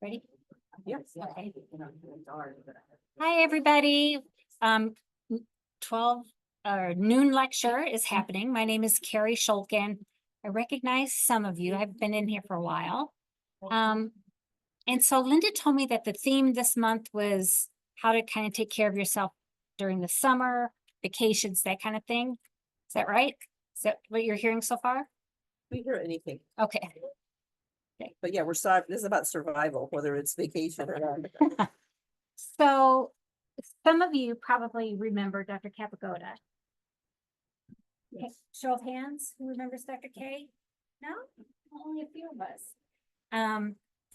Ready? Yes. Okay. Hi, everybody. 12 or noon lecture is happening. My name is Cari Shulkin. I recognize some of you. I've been in here for a while. And so Linda told me that the theme this month was how to kind of take care of yourself during the summer, vacations, that kind of thing. Is that right? Is that what you're hearing so far? We hear anything, Okay. but yeah, we're sorry. This is about survival, whether it's vacation or not. So some of you probably remember Dr. Capagoda. Okay, show of hands, who remembers Dr. K? No, only a few of us.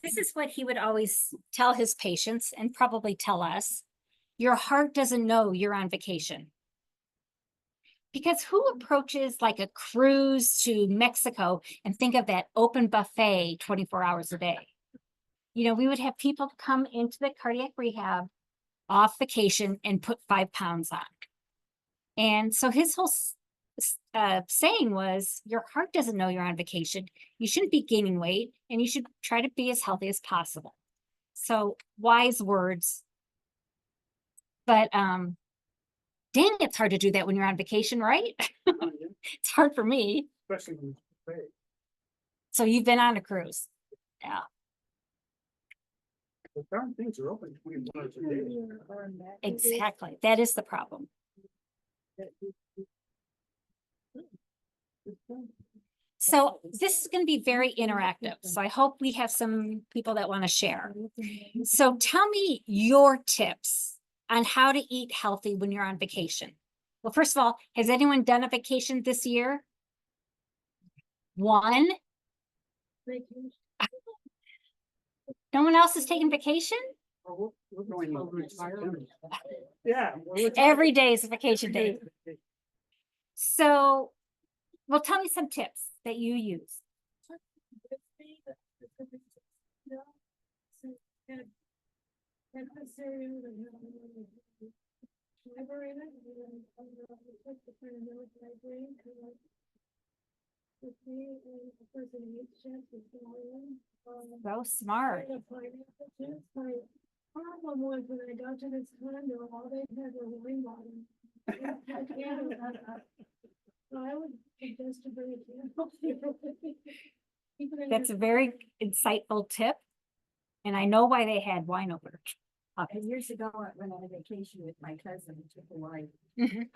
This is what he would always tell his patients and probably tell us. Your heart doesn't know you're on vacation. Because who approaches like a cruise to Mexico and think of that open buffet 24 hours a day? You know, we would have people come into the cardiac rehab off vacation and put 5 pounds on. And so his whole saying was, your heart doesn't know you're on vacation. You shouldn't be gaining weight and you should try to be as healthy as possible. So wise words. But dang, it's hard to do that when you're on vacation, right? It's hard for me. Especially when it's paid. So you've been on a cruise. Yeah, The darn things are open 24 hours a day. exactly. That is the problem. So this is going to be very interactive. So I hope we have some people that want to share. So tell me your tips on how to eat healthy when you're on vacation. Well, first of all, has anyone done a vacation this year? One? No one else is taking vacation? Oh, we're going to yeah. Every day is a vacation day. So, well, tell me some tips that you use. So smart. Problem was when I got to this condo, all they had were wine bottles. So I would suggest to bring a That's a very insightful tip. And I know why they had wine openers. And years ago, I went on a vacation with my cousin to Hawaii. Mhm.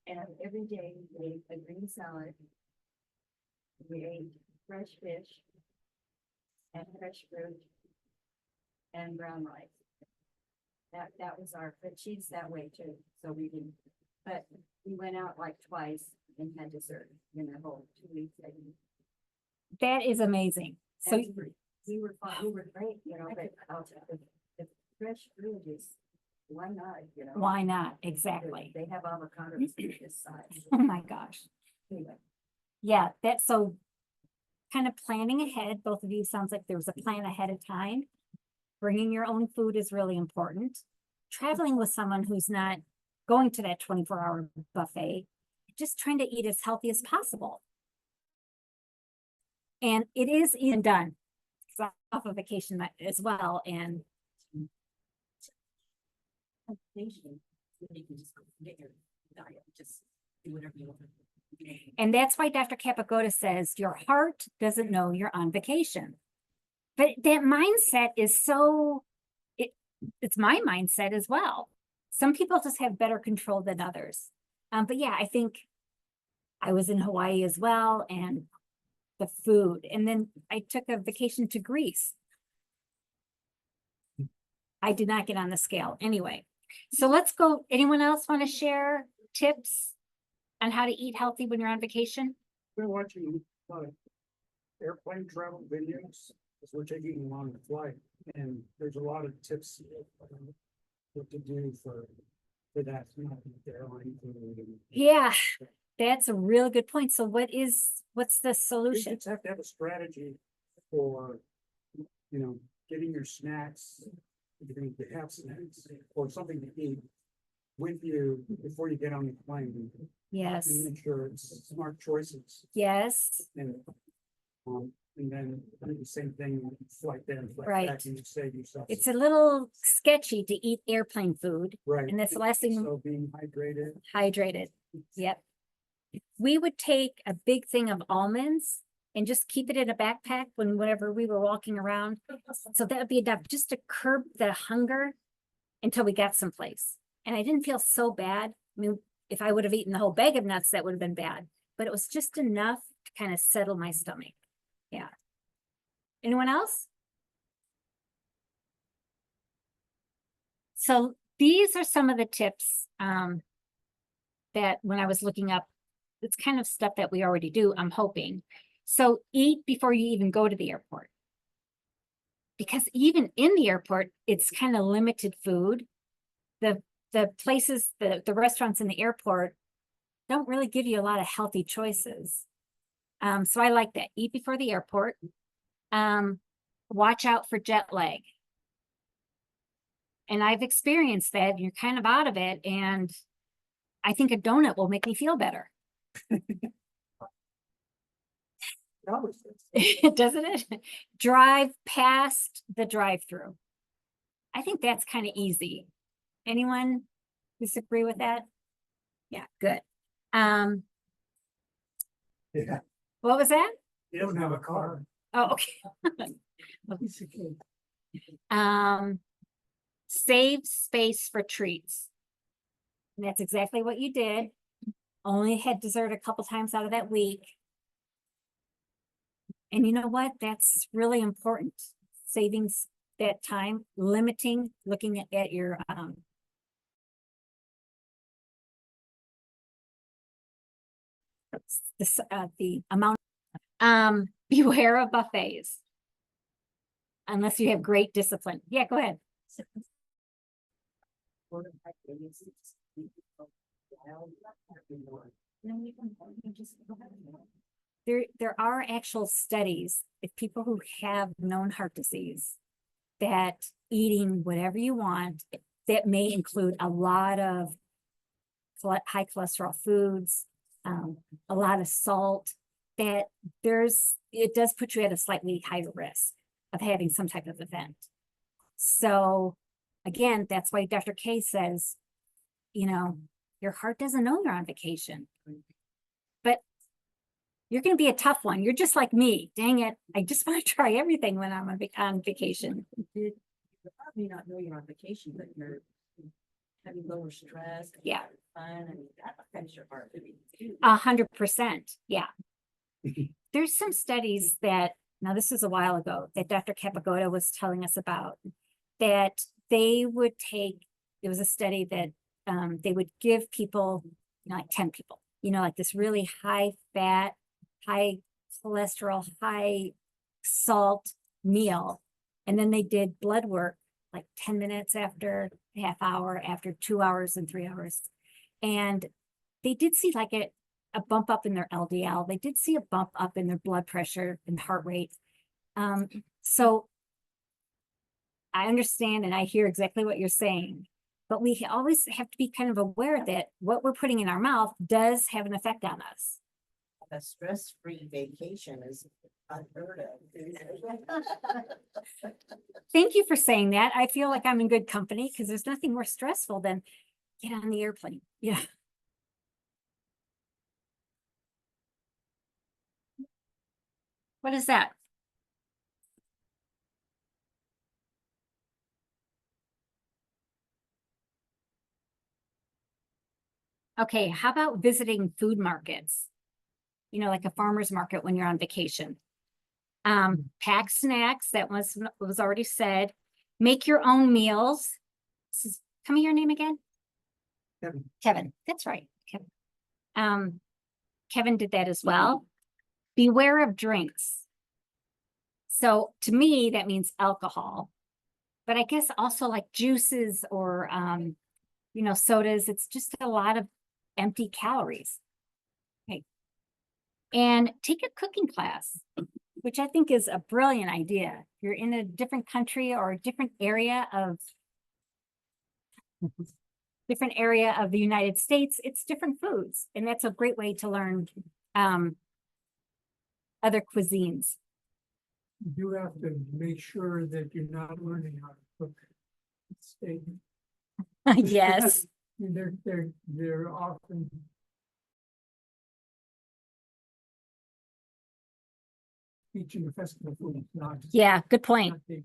And every day we ate a green salad. We ate fresh fish and fresh fruit and brown rice. That was but she's that way too, so we didn't. But we went out like twice and had dessert in the whole 2 weeks. That is amazing. So We were fine, we were great, you know, but the fresh fruit is, why not, you know? why not? Exactly. They have avocados this size. Oh my gosh. Anyway. Yeah, that's so kind of planning ahead. Both of you sounds like there was a plan ahead of time. Bringing your own food is really important. Traveling with someone who's not going to that 24-hour buffet, just trying to eat as healthy as possible. And it is even done. It's off of vacation as well. And You can just get your diet, just do whatever you want. And that's why Dr. Capagoda says your heart doesn't know you're on vacation. But that mindset is it's my mindset as well. Some people just have better control than others. But yeah, I think I was in Hawaii as well, and the food. And then I took a vacation to Greece. I did not get on the scale anyway. So let's go. Anyone else want to share tips on how to eat healthy when you're on vacation? Been watching a lot of airplane travel videos as we're taking a long flight, and there's a lot of tips what to do for that, not the airline food. Yeah, that's a really good point. So what's the You solution? just have to have a strategy for, getting your snacks, if you're going to have snacks, or something to eat with you before you get on the plane. Yes, Making sure it's smart choices yes, and then do the same thing, flight there and flight Right. back, and you save yourself. it's a little sketchy to eat airplane food, Right. and that's the last thing. So being hydrated. Hydrated. Yep. We would take a big thing of almonds and just keep it in a backpack whenever we were walking around. So that would be enough just to curb the hunger until we got someplace. And I didn't feel so bad. I mean, if I would have eaten the whole bag of nuts, that would have been bad. But it was just enough to kind of settle my stomach. Yeah. Anyone else? So these are some of the tips that when I was looking up, it's kind of stuff that we already do, I'm hoping. So eat before you even go to the airport. Because even in the airport, it's kind of limited food. The places, the restaurants in the airport don't really give you a lot of healthy choices. So I like that. Eat before the airport. Watch out for jet lag. And I've experienced that. You're kind of out of it. And I think a donut will make me feel better. Doesn't it? Drive past the drive-through. I think that's kind of easy. Anyone disagree with that? Yeah, good. Yeah. What was that? You don't have a car. Oh, okay. Save space for treats. And that's exactly what you did. Only had dessert a couple times out of that week. And you know what? That's really important. Saving that time, limiting, looking at your the amount. Beware of buffets. Unless you have great discipline. Yeah, go ahead. There are actual studies if people who have known heart disease that eating whatever you want, that may include a lot of high cholesterol foods, a lot of salt, that it does put you at a slightly higher risk of having some type of event. So again, that's why Dr. K says, you know, your heart doesn't know you're on vacation. But you're going to be a tough one. You're just like me. Dang it. I just want to try everything when I'm on vacation. You probably not know you're on vacation, but you're having lower stress. Yeah. Fun, and that affects your heart rate too. 100%. Yeah. There's some studies that, now this is a while ago, that Dr. Capagoda was telling us about, that they would take, there was a study that they would give people, like 10 people, like this really high fat, high cholesterol, high salt meal. And then they did blood work like 10 minutes after, half hour, after 2 hours and 3 hours. And they did see like a bump up in their LDL. They did see a bump up in their blood pressure and heart rate. So I understand and I hear exactly what you're saying, but we always have to be kind of aware that what we're putting in our mouth does have an effect on us. A stress-free vacation is unheard of. Thank you for saying that. I feel like I'm in good company because there's nothing more stressful than get on the airplane. Yeah. What is that? Okay, how about visiting food markets? Like a farmer's market when you're on vacation. Pack snacks, that was already said. Make your own meals. Tell me your name again. Kevin, that's right. Kevin did that as well. Beware of drinks. So to me, that means alcohol. But I guess also like juices or, sodas, it's just a lot of empty calories. Okay. And take a cooking class, which I think is a brilliant idea. You're in a different country or a different area of different area of the United States, it's different foods. And that's a great way to learn other cuisines. You do have to make sure that you're not learning how to cook steak. Yes, They're often. Teaching a festival food, not. yeah, good point. not big.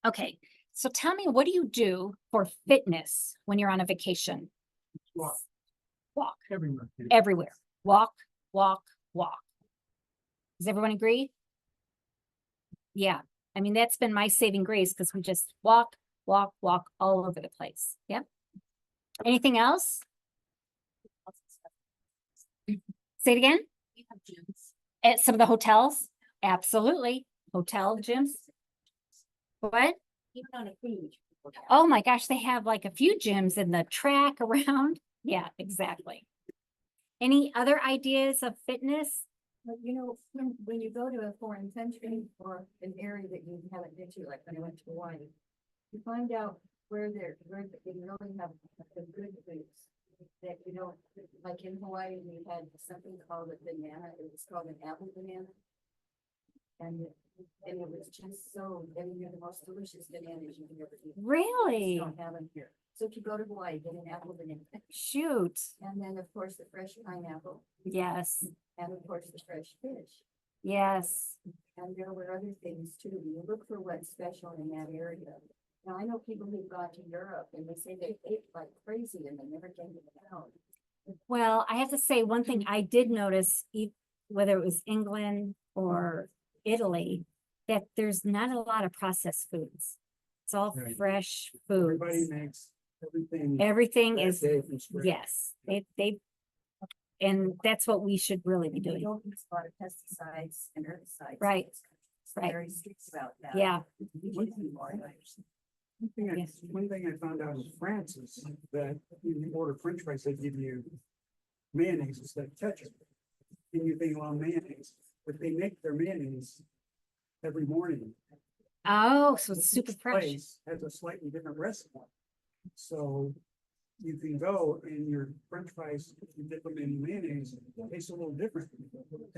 Okay, so tell me, what do you do for fitness when you're on a vacation? Walk Walk everywhere. everywhere. Walk, walk, walk. Does everyone agree? Yeah, I mean, that's been my saving grace because we just walk, walk, walk all over the place. Yep. Anything else? Say it again? We have gyms. At some of the hotels? Absolutely. Hotel gyms? What? Even on a cruise. Oh my gosh, they have like a few gyms in the track around. Yeah, exactly. Any other ideas of fitness? But when you go to a foreign country or an area that you haven't been to, like when I went to Hawaii, you find out where they really have the good foods that you don't, like in Hawaii, we had something called a banana, it was called an apple banana. And it was just so, I mean, they're the most delicious bananas you can ever eat. Really? Don't have them here. So if you go to Hawaii, get an apple banana. Shoot. And then, of course, the fresh pineapple, Yes, and of course, the fresh fish. yes. And there were other things too. You look for what's special in that area. Now, I know people who've gone to Europe and they say they ate like crazy and they never came to the town. Well, I have to say, one thing I did notice, whether it was England or Italy, that there's not a lot of processed foods. It's all Right. fresh Everybody foods. makes everything. Everything that is, day from scratch. yes, and that's what we should really be They doing. don't use a lot of pesticides and herbicides. Right, It's right. Very strict about that. Yeah, Yes. One thing I found out in France is that when you order french fries, they give you mayonnaise instead of ketchup. And you think, well, mayonnaise, but they make their mayonnaise every morning. oh, so it's super Each fresh. place has a slightly different recipe. So you can go and your french fries, if you dip them in mayonnaise, taste a little different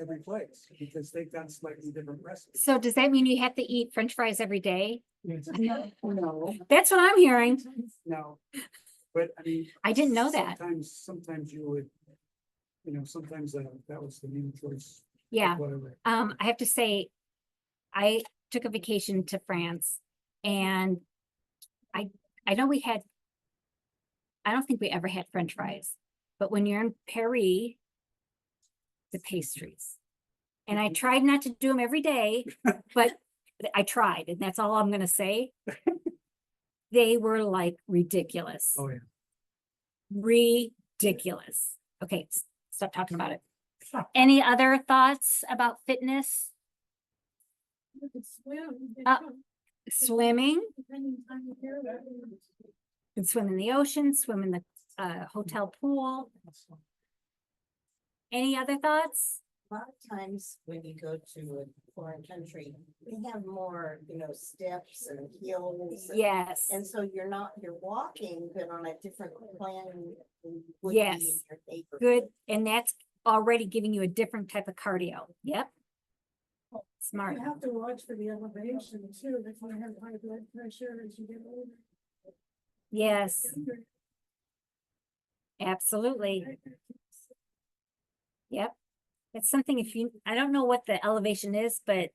every place because they've got slightly different recipes. So does that mean you have to eat French fries every day? No, That's what I'm hearing. no, but I mean. I didn't know that. Sometimes you would, sometimes that was the main choice. Yeah. Whatever. I have to say, I took a vacation to France and I know I don't think we ever had French fries, but when you're in Paris, the pastries. And I tried not to do them every day, but I tried, and that's all I'm gonna say. They were like ridiculous, Oh, yeah. ridiculous. Okay, stop talking about it. Any other thoughts about fitness? You could swim. Swimming, Depending on the year, that and swim in the ocean, swim in the hotel pool. Any other thoughts? A lot of times when you go to a foreign country, they have more, steps and hills. Yes, And so you're walking, but on a different plan. than would be Yes. in your neighborhood. good, and that's already giving you a different type of cardio. Yep. Smart. You have to watch for the elevation too, if you have high blood pressure as you get older. Yes, absolutely. Yep. It's something I don't know what the elevation is, but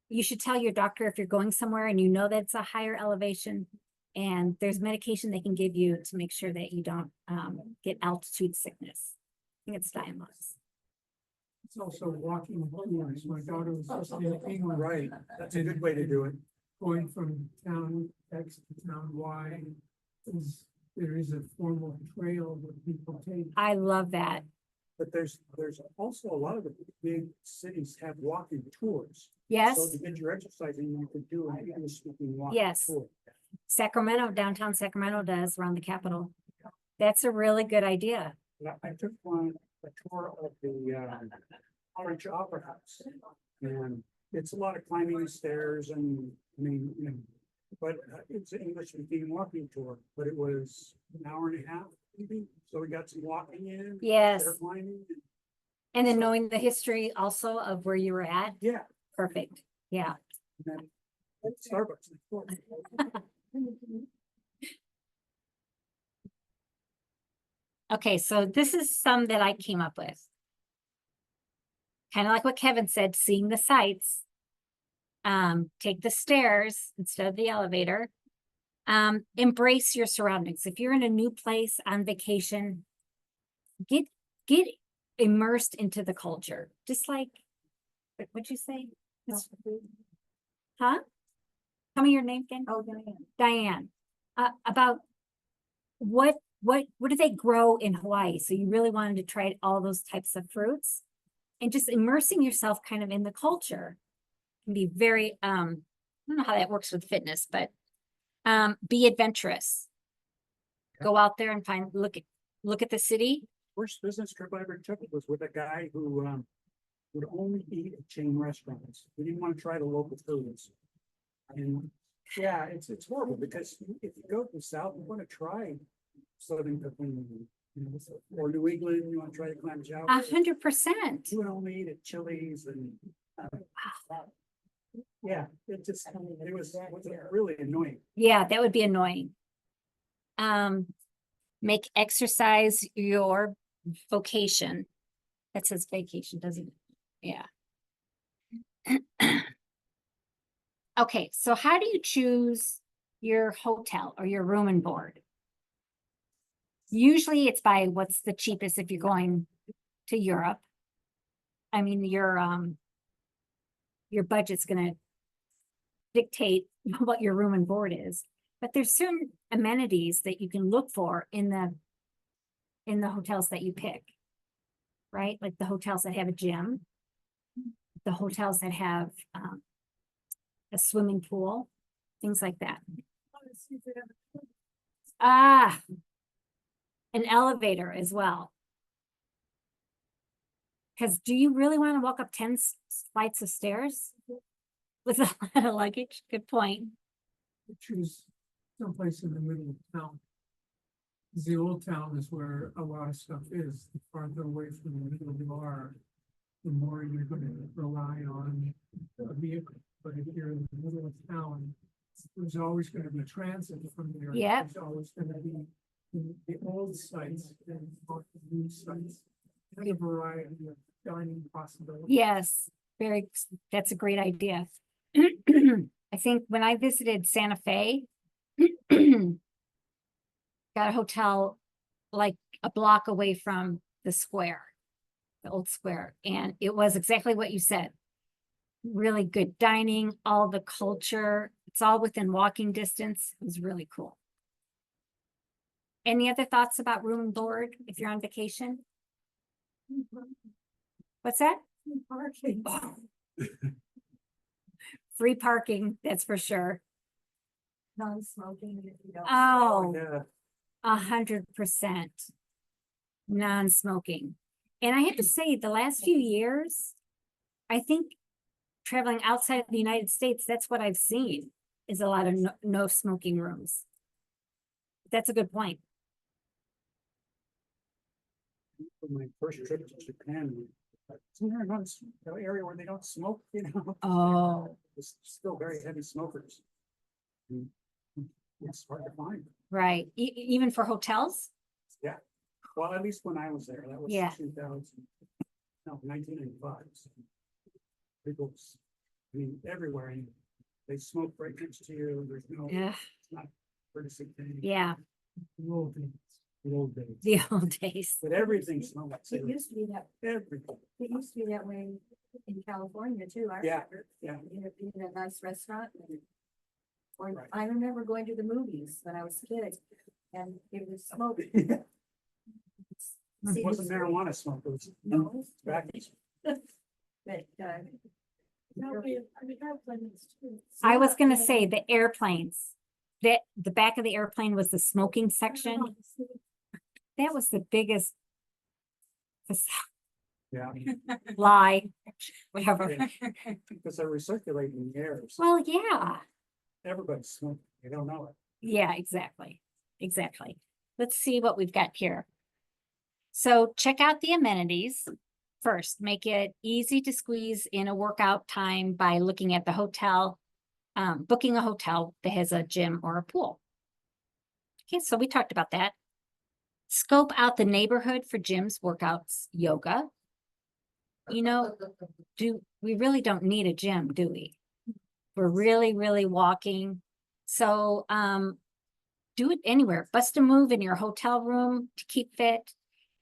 you should tell your doctor if you're going somewhere and you know that it's a higher elevation. And there's medication they can give you to make sure that you don't get altitude sickness. I think it's Diamox. It's also walking tours. My daughter was just in England. Right, that's a good way to do it. Going from town X to town Y, there is a formal trail that people take. I love that. But there's also a lot of the big cities have walking tours. So Yes, to get your exercise in, you could do an English-speaking walking Yes. tour. Sacramento, downtown Sacramento does around the Capitol. That's a really good idea. I took a tour of the French Opera House. And it's a lot of climbing the stairs and, But it's an English speaking walking tour, but it was an hour and a half, maybe. So we got some walking in. Yes. Air climbing, and And then knowing the history also of where you were at, yeah. perfect, yeah. And then at Starbucks. next door. Okay, so this is some that I came up with. Kind of like what Kevin said, seeing the sights. Take the stairs instead of the elevator. Embrace your surroundings. If you're in a new place on vacation, get immersed into the culture. Just like, what'd you say? Huh? Tell me your name again. Oh, Diane. Diane. About what do they grow in Hawaii? So you really wanted to try all those types of fruits and just immersing yourself kind of in the culture can be very, I don't know how that works with fitness, but be adventurous. Go out there and look at the city. First business trip I ever took was with a guy who would only eat at chain restaurants. He didn't want to try the local foods. And yeah, it's horrible because if you go to the South, you want to try Southern cooking, you know, or New England, you want to try the clam chowder. 100%. You would only eat at Chili's and yeah, it was really annoying. Yeah, that would be annoying. Make exercise your vocation. That says vacation, doesn't it? Yeah. Okay, so how do you choose your hotel or your room and board? Usually it's by what's the cheapest if you're going to Europe. I mean, your budget's gonna dictate what your room and board is, but there's certain amenities that you can look for in the hotels that you pick, right? Like the hotels that have a gym, the hotels that have a swimming pool, things like that. Ah, an elevator as well. Because do you really want to walk up 10 flights of stairs with a lot of luggage? Good point. Choose someplace in the middle of town. 'Cause the old town is where a lot of stuff is. The farther away from the middle you are, the more you're gonna rely on a vehicle. But if you're in the middle of town, there's always gonna be transit from there. Yep. There's always gonna be the old sites and the new sites. And a variety of dining possibilities. Yes, that's a great idea. I think when I visited Santa Fe, got a hotel like a block away from the square, the old square, and it was exactly what you said. Really good dining, all the culture, it's all within walking distance. It was really cool. Any other thoughts about room and board if you're on vacation? What's that? Parking. Free parking, that's for sure. Non-smoking if you don't. Oh, Yeah, 100% non-smoking. And I have to say, the last few years, I think traveling outside of the United States, that's what I've seen, is a lot of no smoking rooms. That's a good point. for my first trip to Japan. Isn't there another area where they don't smoke, you know? Oh. It's still very heavy smokers. And it's hard to find. Right, even for hotels? Yeah, well, at least when I was there, that was Yeah. 1995. People, I mean, everywhere, and they smoke right next to you, there's no, Yeah, it's not courtesy thing. yeah, The old days. The old days. the old days. But everything smelled like It cigarettes, used to be that, everything. it used to be that way in California too. I Yeah, remember. yeah. You know, being in a nice restaurant. Or Right. I remember going to the movies when I was a kid and it was smoke. It See, wasn't it's- marijuana smoke, it was No, tobacco. but, I was gonna say the airplanes, that the back of the airplane was the smoking section. That was the biggest Yeah, lie, whatever. because they're recirculating the air, so Well, yeah, everybody's smoking. They don't know it. Yeah, exactly. Exactly. Let's see what we've got here. So check out the amenities. First, make it easy to squeeze in a workout time by looking at the hotel, booking a hotel that has a gym or a pool. Okay, so we talked about that. Scope out the neighborhood for gyms, workouts, yoga. You know, we really don't need a gym, do we? We're really walking. So, do it anywhere. Bust a move in your hotel room to keep fit.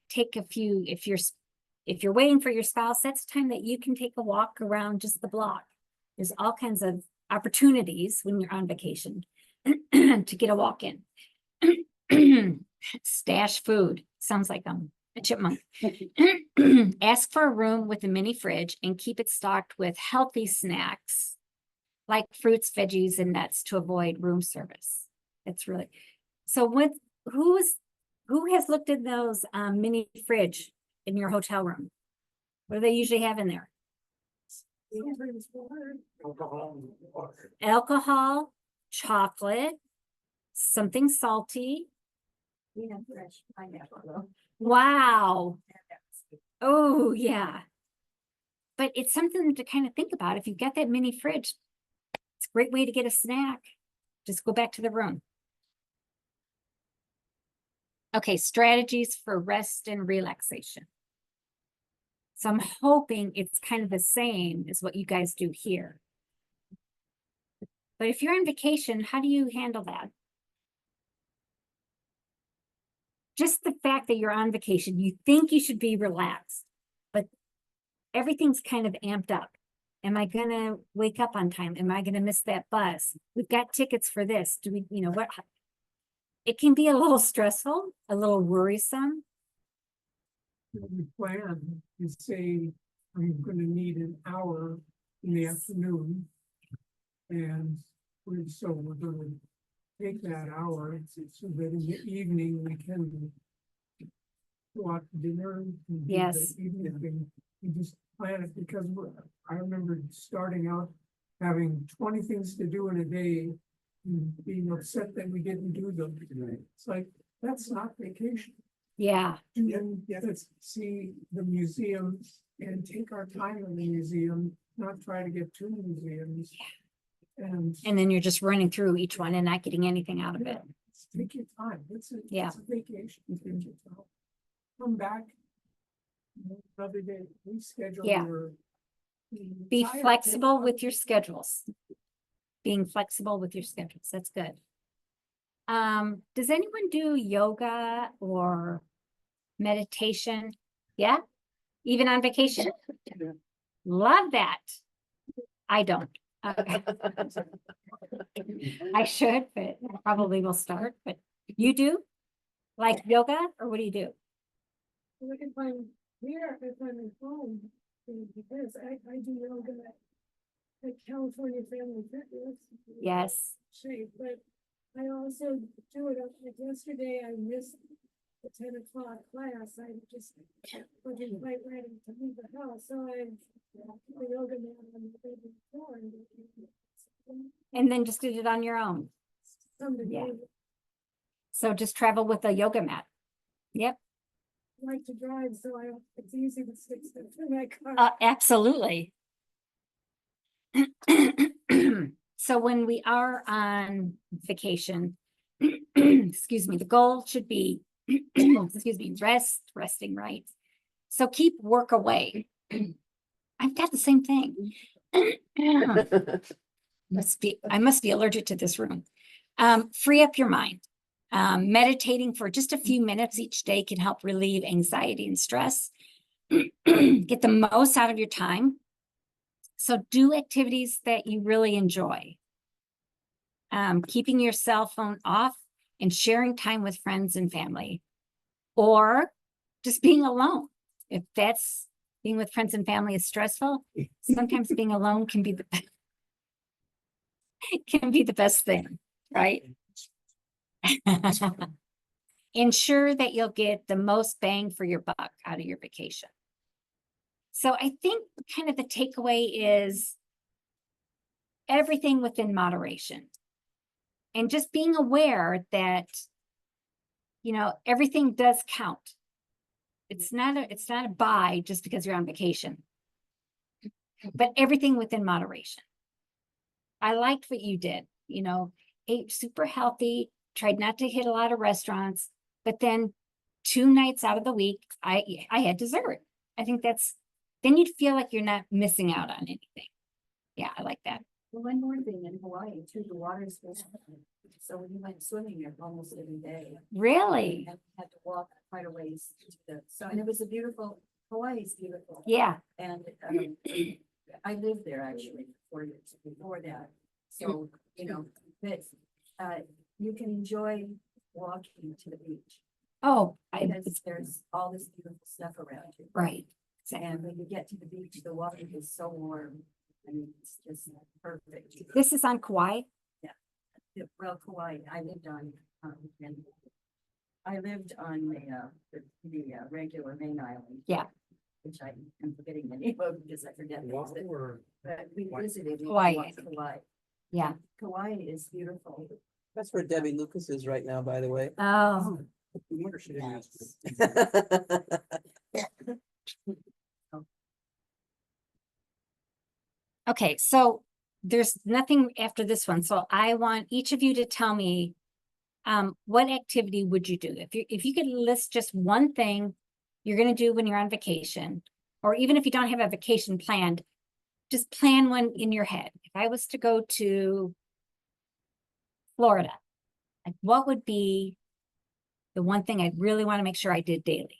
Take a few, if you're waiting for your spouse, that's time that you can take a walk around just the block. There's all kinds of opportunities when you're on vacation to get a walk in. Stash food. Sounds like I'm a chipmunk. Ask for a room with a mini fridge and keep it stocked with healthy snacks like fruits, veggies, and nuts to avoid room service. It's really, so who has looked at those mini fridge in your hotel room? What do they usually have in there? Sometimes water. Alcohol and water. Alcohol, chocolate, something salty. We have fresh pineapple though. Wow. Oh, yeah. But it's something to kind of think about. If you've got that mini fridge, it's a great way to get a snack. Just go back to the room. Okay, strategies for rest and relaxation. So I'm hoping it's kind of the same as what you guys do here. But if you're on vacation, how do you handle that? Just the fact that you're on vacation, you think you should be relaxed, but everything's kind of amped up. Am I gonna wake up on time? Am I gonna miss that bus? We've got tickets for this. Do we, what? It can be a little stressful, a little worrisome. We plan, you say, I'm gonna need an hour in the afternoon. And we're gonna take that hour, so that in the evening we can go out to dinner. and do the Yes. evening thing. We just plan it because I remember starting out having 20 things to do in a day and being upset that we didn't do them. It's like, that's not vacation. Yeah, Let's see the museum and take our time in the museum, not try to get to museums. And and then you're just running through each one and not getting anything out of it. take your time. It's a vacation. Take your time. Come back. Another day, reschedule Yeah. your. Be entire flexible day. with your schedules. Being flexible with your schedules, that's good. Does anyone do yoga or meditation? Yeah, even on vacation? Love that. I don't. I should, but I probably will start, but you do? Like yoga, or what do you do? Look at my, here, if I'm at home, because I do yoga at California Family Fitness. Yes. Shape, but I also do it, like yesterday I missed the 10 o'clock class, I just wasn't quite ready to leave the house, so I put the yoga mat on the baby floor and And then just did it on your own. somebody Yeah. So just travel with a yoga mat. Yep, like to drive, so it's easy to stick stuff in my car. absolutely. So when we are on vacation, excuse me, the goal should be, excuse me, resting, right? So keep work away. I've got the same thing. I must be allergic to this room. Free up your mind. Meditating for just a few minutes each day can help relieve anxiety and stress. Get the most out of your time. So do activities that you really enjoy. Keeping your cell phone off and sharing time with friends and family, or just being alone. If that's being with friends and family is stressful, sometimes being alone can be the best thing, right? Ensure that you'll get the most bang for your buck out of your vacation. So I think kind of the takeaway is everything within moderation. And just being aware that, you know, everything does count. It's not a buy just because you're on vacation. But everything within moderation. I liked what you did, you know, ate super healthy, tried not to hit a lot of restaurants, but then 2 nights out of the week, I had dessert. I think then you'd feel like you're not missing out on anything. Yeah, I like that. Well, one more thing in Hawaii too, the water's was, so we went swimming there almost every day. Really? And had to walk quite a ways to so, and it was a beautiful, Hawaii's beautiful. Yeah, And I lived there actually for 4 years before that. So, you know, but you can enjoy walking to the beach oh, because there's all this beautiful stuff around you. right. Exactly. And when you get to the beach, the water is so warm. I mean, it's just perfect. This is on Kauai. Well, Kauai, I lived on, and I lived on the regular main island. Yeah. Which I am forgetting the name of because I forget. things, Oahu but- or But we visited in Hawaii. Kauai. Yeah. Kauai is beautiful. That's where Debbie Lucas is right now, by the way. Oh, I wonder if she didn't ask. okay. So there's nothing after this one. So I want each of you to tell me, what activity would you do? If you could list just one thing you're going to do when you're on vacation, or even if you don't have a vacation planned, just plan one in your head. If I was to go to Florida, like what would be the one thing I'd really want to make sure I did daily?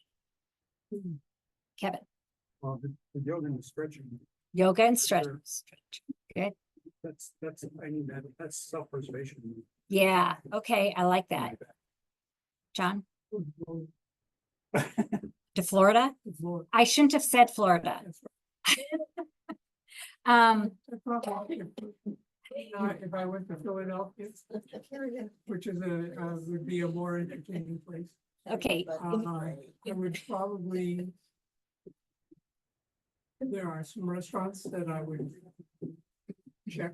Kevin, Well, the yoga and the stretching, yoga and stretch. Sure. Good. I mean, that's self-preservation. Yeah. Okay. I like that. John, to Florida? I shouldn't have said Florida. If I went to Philadelphia, which is would be a more entertaining place. Okay. I would probably. There are some restaurants that I would check.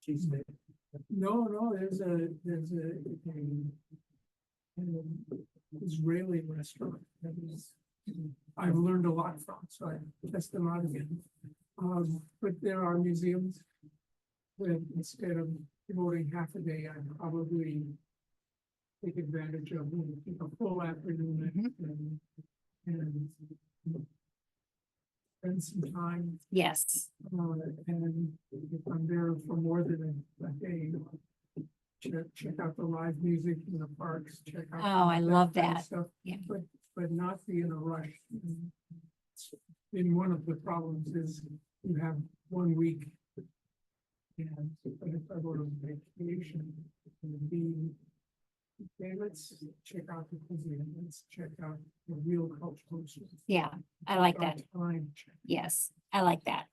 Cheesesteak. No, there's an Israeli restaurant that is, I've learned a lot from, so I test them out again. But there are museums that instead of devoting half a day, I'd probably take advantage of a full afternoon and spend some time. Yes. And if I'm there for more than a day, check out the live music in the parks, check out. Oh, I love kind of that. Stuff, Yeah. but not be in a rush. And one of the problems is you have 1 week. And if I go to vacation, it'd be, okay, let's check out the cuisine, let's check out the real cultural. Yeah. I like Our that. time check. Yes. I like that.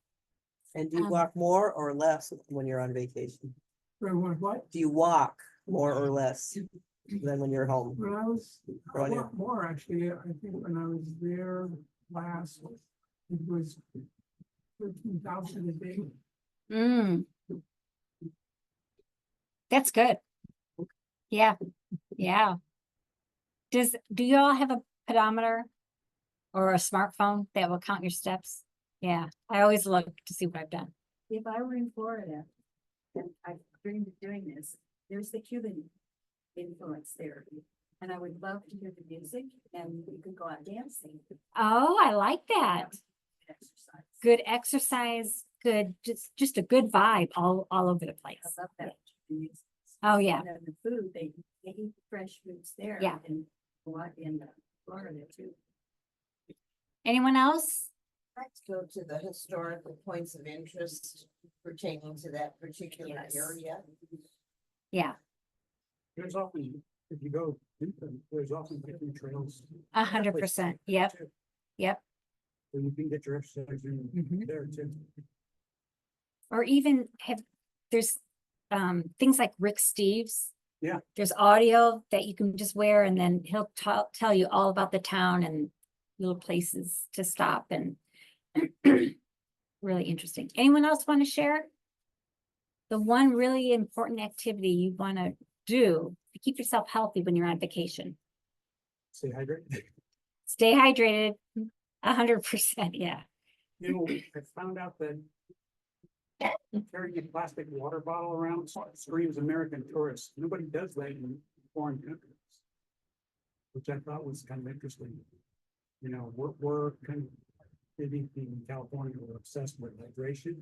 And do you Um, walk more or less when you're on vacation? For what? Do you walk more or less than when you're home? When I was, a Right, yeah. lot more actually, I think when I was there last, it was 13,000 a day. Mm. That's good. Yeah. Yeah. Do you all have a pedometer or a smartphone that will count your steps? Yeah. I always look to see what I've done. If I were in Florida, and I dreamed of doing this, there's the Cuban influence there. And I would love to hear the music and you could go out dancing. Oh, I like that. Exercise. Good exercise, good, just a good vibe all over the place. I love that. Music. Oh, yeah. And then the food, they eat fresh foods there. Yeah. And a lot in Florida too. Anyone else? Let's go to the historical points of interest pertaining to that particular Yes. area. Yeah, There's often, if you go, there's often different trails. 100%. Yep, too, yep. So you can get your exercise in Mhm. there too. Or even there's things like Rick Steves. Yeah. There's audio that you can just wear and then he'll tell you all about the town and little places to stop and really interesting. Anyone else want to share? the one really important activity you want to do to keep yourself healthy when you're on vacation. Stay hydrated. Stay hydrated, 100%, yeah. You know, I found out that carrying a plastic water bottle around screams American tourist. Nobody does that in foreign countries. Which I thought was kind of interesting. You know, we're kind of, maybe in California, we're obsessed with hydration.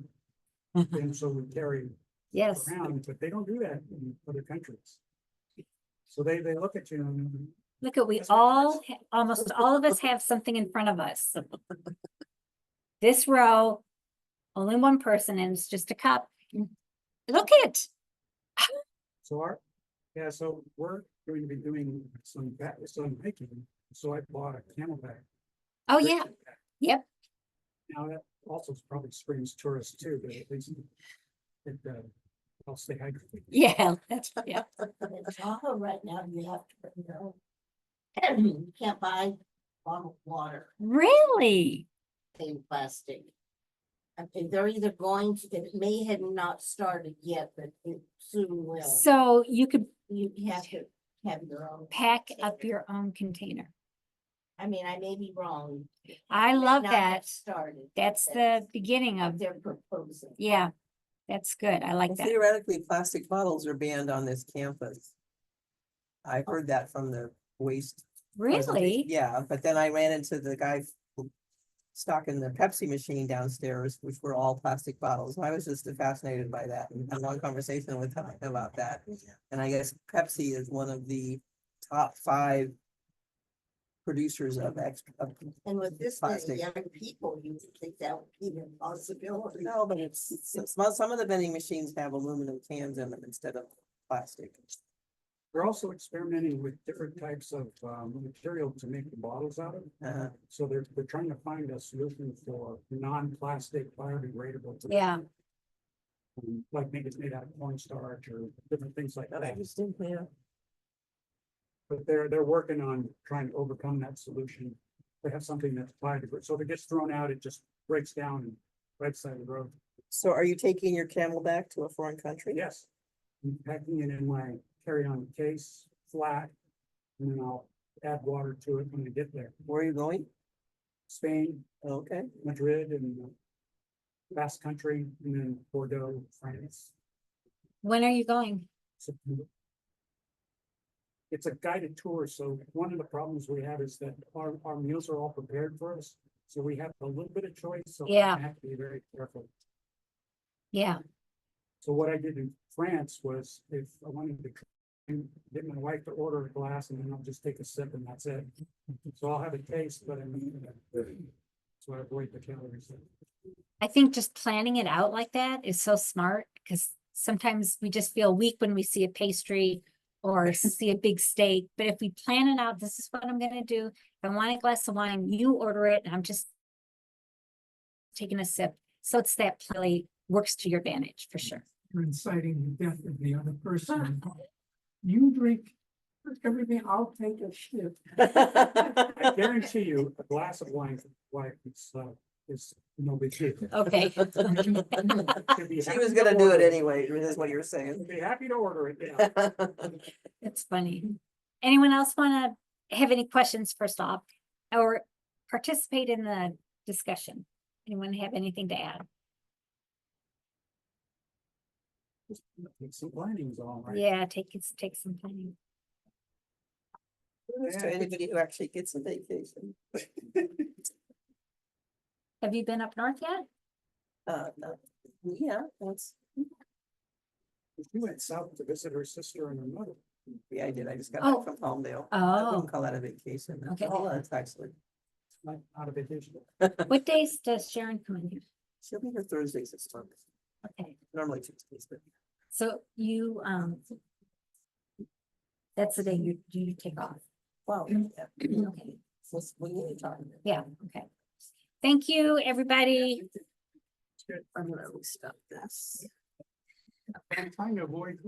And so we carry Yes, around, but they don't do that in other countries. So they look at you and look at, we That's all, almost all of us have something in front of us. This row, only one person, and it's just a cup. Look it. so so we're going to be doing some hiking. So I bought a camelback. Oh, yeah, backpack. yep. Now that also probably screams tourists too, but at least it, I'll stay hydrated. Yeah, that's, yeah. In Tahoe right now, you have to bring your own. You can't buy bottled water Really? in plastic. I think they're either going to, it may have not started yet, but it soon will. So you could You have to have your own. pack up your own container. I mean, I may be wrong. I It may love not have that. Started. That's the beginning What of, they're proposing. yeah, that's good. I like Well, that. theoretically, plastic bottles are banned on this campus. I heard that from the waste. presentation. Really? Yeah, but then I ran into the guy stocking the Pepsi machine downstairs, which were all plastic bottles. I was just fascinated by that and had a long conversation with him about that. And I guess Pepsi is one of the top 5 producers of And with this many Plastic. young people, you would think that would be a possibility. no, but some of the vending machines have aluminum cans in them instead of plastic. We're also experimenting with different types of material to make the bottles out of. Uh, So they're trying to find a solution for non-plastic biodegradable. Yeah, Like maybe it's made out of cornstarch or different things like that. interesting, yeah. But they're working on trying to overcome that solution. They have something that's biodegradable. So if it gets thrown out, it just breaks down and right side of the road. So are you taking your Camelback to a foreign country? Yes. I'm packing it in my carry-on case, flat, and then I'll add water to it when I get there. Where are you going? Spain, Okay. Madrid, and Basque Country, and then Bordeaux, France. when are you going? September. It's a guided tour, so one of the problems we have is that our meals are all prepared for us. So we have a little bit of choice, so we Yeah. have to be very careful. Yeah, So what I did in France was if I wanted to get my wife to order a glass and then I'll just take a sip and that's it. So I'll have a taste, but I mean, so I avoid the calories. I think just planning it out like that is so smart, because sometimes we just feel weak when we see a pastry or see a big steak. But if we plan it out, this is what I'm gonna do. If I want a glass of wine, you order it, and I'm just taking a sip. So it's that really works to your advantage for sure. You're inciting the death of the other person. You drink everything, I'll take a shit. I guarantee you, a glass of wine, is no big deal. Okay. She was gonna do it anyway, is what you're saying. Be happy to order it, yeah. That's funny. Anyone else wanna have any questions first off, or participate in the discussion? Anyone have anything to add? Take some linings all right. Yeah, take some planning. Kudos to anybody who actually gets a vacation. Have you been up north yet? No. Yeah, that's, She went south to visit her sister and her mother. yeah, I did. I just got Oh. back from Palmdale. I Oh, wouldn't call that a vacation. Okay. Oh, that's actually, Not out of vacation. what days does Sharon come in here? she'll be here Thursdays this month. Okay, Normally Tuesdays, but so you, that's the day you take off. wow. Okay, We need to talk. yeah, okay. Thank you, everybody. I'm gonna stop this. I'm trying to avoid